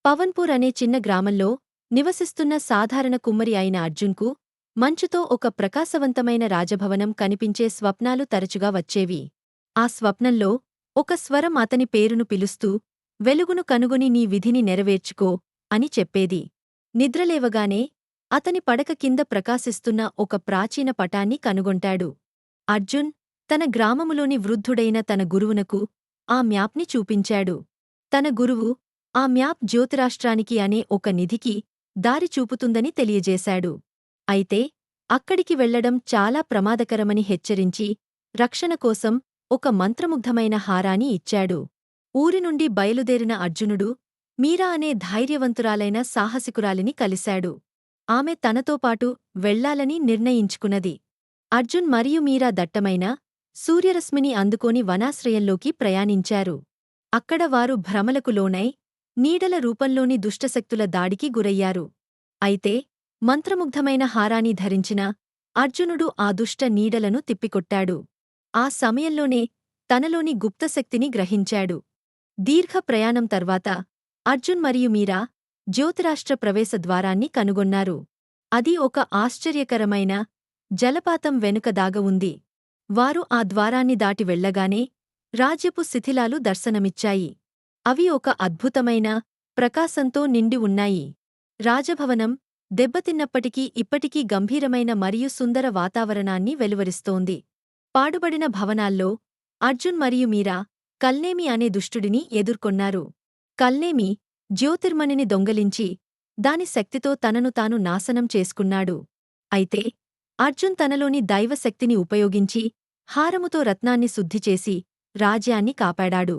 పవన్పూర్ అనే చిన్న గ్రామంలో నివసిస్తున్న సాధారణ కుమ్మరి అయిన అర్జున్కు మంచుతో ఒక ప్రకాశవంతమైన రాజభవనం కనిపించే స్వప్నాలు తరచుగా వచ్చేవి. ఆ స్వప్నంలో ఒక స్వరం అతని పేరును పిలుస్తూ, వెలుగును కనుగొని నీ విధిని నెరవేర్చుకో అని చెప్పేది. నిద్రలేవగానే అతని పడక కింద ప్రకాశిస్తున్న ఒక ప్రాచీన పటాన్ని కనుగొంటాడు. అర్జున్ తన గ్రామములోని వృద్ధుడైన తన గురువునకు ఆ మ్యాప్ని చూపించాడు. తన గురువు ఆ మ్యాప్ జ్యోతిరాష్ట్రానికి అనే ఒక నిధికి దారి చూపుతుందని తెలియజేశాడు. అయితే అక్కడికి వెళ్లడం చాలా ప్రమాదకరమని హెచ్చరించి రక్షణ కోసం ఒక మంత్రముగ్ధమైన హారాన్ని ఇచ్చాడు. ఊరి నుండి బయలుదేరిన అర్జునుడు మీరా అనే ధైర్యవంతురాలైన సాహసికురాలిని కలిశాడు. ఆమె తనతో పాటు వెళ్లాలని నిర్ణయించుకున్నది. అర్జున్ మరియు మీరా దట్టమైన సూర్యరశ్మిని అందుకోని వనాశ్రయంలోకి ప్రయాణించారు. అక్కడ వారు భ్రమలకు లోనై నీడల రూపంలోని దుష్టశక్తుల దాడికి గురయ్యారు. అయితే మంత్రముగ్ధమైన హారాన్ని ధరించిన అర్జునుడు ఆ దుష్ట నీడలను తిప్పికొట్టాడు. ఆ సమయంలోనే తనలోని గుప్తశక్తిని గ్రహించాడు. దీర్ఘ ప్రయాణం తర్వాత అర్జున్ మరియు మీరా జ్యోతిరాష్ట్ర ప్రవేశ ద్వారాన్ని కనుగొన్నారు. అది ఒక ఆశ్చర్యకరమైన జలపాతం వెనుక దాగ ఉంది. వారు ఆ ద్వారాన్ని దాటి వెళ్లగానే రాజ్యపు శిథిలాలు దర్శనమిచ్చాయి. అవి ఒక అద్భుతమైన ప్రకాశంతో నిండి ఉన్నాయి. రాజభవనం దెబ్బతిన్నప్పటికీ ఇప్పటికీ గంభీరమైన మరియు సుందర వాతావరణాన్ని వెలువరిస్తోంది. పాడుబడిన భవనాల్లో అర్జున్ మరియు మీరా కల్నేమి అనే దుష్టుడిని ఎదుర్కొన్నారు. కల్నేమి జ్యోతిర్మణిని దొంగలించి దాని శక్తితో తనను తాను నాశనం చేసుకున్నాడు. అయితే అర్జున్ తనలోని దైవశక్తిని ఉపయోగించి హారముతో రత్నాన్ని శుద్ధిచేసి రాజ్యాన్ని కాపాడాడు.